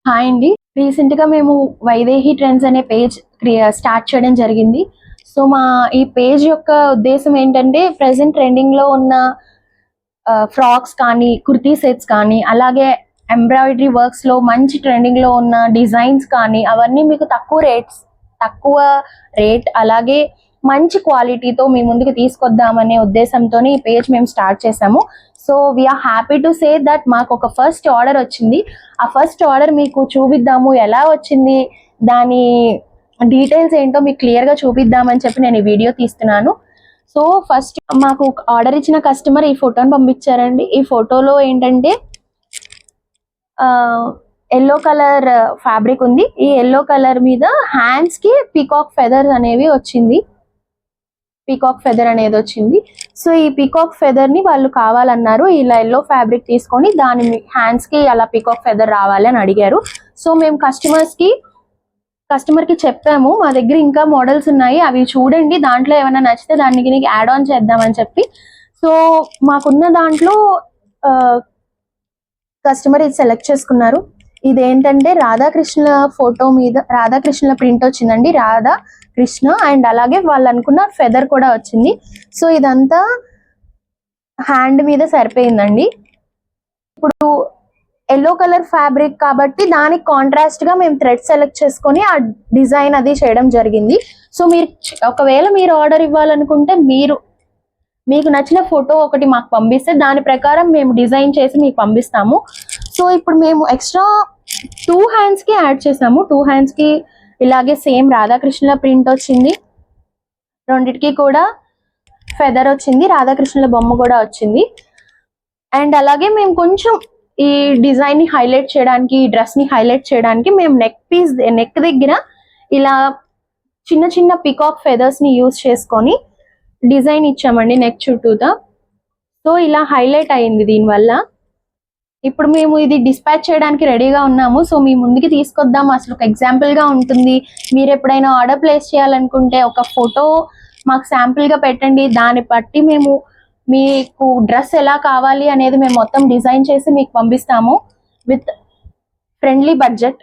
Hi అండి. రీసెంట్‌గా మేము వైదేహి ట్రెండ్స్ అనే పేజ్ స్టార్ట్ చేయడం జరిగింది. సో, మా ఈ పేజ్ యొక్క ఉద్దేశ్యం ఏంటంటే, ప్రెజెంట్ ట్రెండింగ్‌లో ఉన్న ఫ్రాక్స్ కానీ, కుర్తీ సెట్స్ కానీ, అలాగే ఎంబ్రాయిడరీ వర్క్స్‌లో మంచి ట్రెండింగ్‌లో ఉన్న డిజైన్స్ కానీ, అవన్నీ మీకు తక్కువ రేట్ అలాగే మంచి క్వాలిటీతో మీ ముందుకు తీసుకొద్దామనే ఉద్దేశంతోనే ఈ పేజ్ మేము స్టార్ట్ చేసాము. So we're happy to say that మాకు ఒక ఫస్ట్ ఆర్డర్ వచ్చింది. ఆ ఫస్ట్ ఆర్డర్ మీకు చూపిద్దాము, ఎలా వచ్చింది, దాని డీటెయిల్స్ ఏంటో మీకు క్లియర్గా చూపిద్దామని చెప్పి నేను ఈ వీడియో తీస్తున్నాను. సో ఫస్ట్ మాకు ఆర్డర్ ఇచ్చిన కస్టమర్ ఈ ఫోటోని పంపించారండి. ఈ ఫోటోలో ఏంటంటే ఎల్లో కలర్ ఫ్యాబ్రిక్ ఉంది. ఈ ఎల్లో కలర్ మీద హ్యాండ్స్ కి పీకాక్ ఫెదర్ అనేవి వచ్చింది. సో ఈ పీకాక్ ఫెదర్ ని వాళ్ళు కావాలన్నారు. ఇలా ఎల్లో ఫ్యాబ్రిక్ తీసుకొని దాని హ్యాండ్స్ కి అలా పీకాక్ ఫెదర్ రావాలి అని అడిగారు. సో మేము కస్టమర్ కి చెప్పాము, మా దగ్గర ఇంకా మోడల్స్ ఉన్నాయి, అవి చూడండి, దాంట్లో ఏమైనా నచ్చితే దానికి యాడ్ ఆన్ చేద్దామని చెప్పి. సో మాకున్న దాంట్లో కస్టమర్ ఇది సెలెక్ట్ చేసుకున్నారు. ఇదేంటంటే రాధాకృష్ణ ఫోటో మీద రాధాకృష్ణ ప్రింట్ వచ్చిందండి, రాధాకృష్ణ, అండ్ అలాగే వాళ్ళు అనుకున్న ఫెదర్ కూడా వచ్చింది. సో ఇదంతా హ్యాండ్ మీద సరిపోయిందండి. ఇప్పుడు ఎల్లో కలర్ ఫ్యాబ్రిక్ కాబట్టి దానికి కాంట్రాస్ట్ గా మేము థ్రెడ్ సెలెక్ట్ చేసుకొని ఆ డిజైన్ అది చేయడం జరిగింది. సో ఒకవేళ మీరు ఆర్డర్ ఇవ్వాలనుకుంటే మీకు నచ్చిన ఫోటో ఒకటి మాకు పంపిస్తే దాని ప్రకారం మేము డిజైన్ చేసి మీకు పంపిస్తాము. సో ఇప్పుడు మేము ఎక్స్ట్రా 2 హ్యాండ్స్ కి యాడ్ చేసాము. 2 హ్యాండ్స్ కి ఇలాగే సేమ్ రాధాకృష్ణ ప్రింట్ వచ్చింది, రెండిటికి కూడా ఫెదర్ వచ్చింది, రాధాకృష్ణుల బొమ్మ కూడా వచ్చింది. అండ్ అలాగే మేము కొంచెం ఈ డిజైన్ ని హైలైట్ చేయడానికి, ఈ డ్రెస్ ని హైలైట్ చేయడానికి మేము నెక్ దగ్గర ఇలా చిన్న చిన్న పికాక్ ఫెదర్స్ ని యూజ్ చేసుకొని డిజైన్ ఇచ్చామండి నెక్ చుట్టూతా. సో ఇలా హైలైట్ అయింది దీనివల్ల. ఇప్పుడు మేము ఇది డిస్పాచ్ చేయడానికి రెడీగా ఉన్నాము. సో మీ ముందుకి తీసుకొద్దాం, అసలు ఒక ఎగ్జాంపుల్ గా ఉంటుంది. మీరు ఎప్పుడైనా ఆర్డర్ ప్లేస్ చేయాలనుకుంటే ఒక ఫోటో మాకు శాంపుల్ గా పెట్టండి, దాన్ని బట్టి మేము మీకు డ్రెస్ ఎలా కావాలి అనేది మేము మొత్తం డిజైన్ చేసి మీకు పంపిస్తాము విత్ ఫ్రెండ్లీ బడ్జెట్.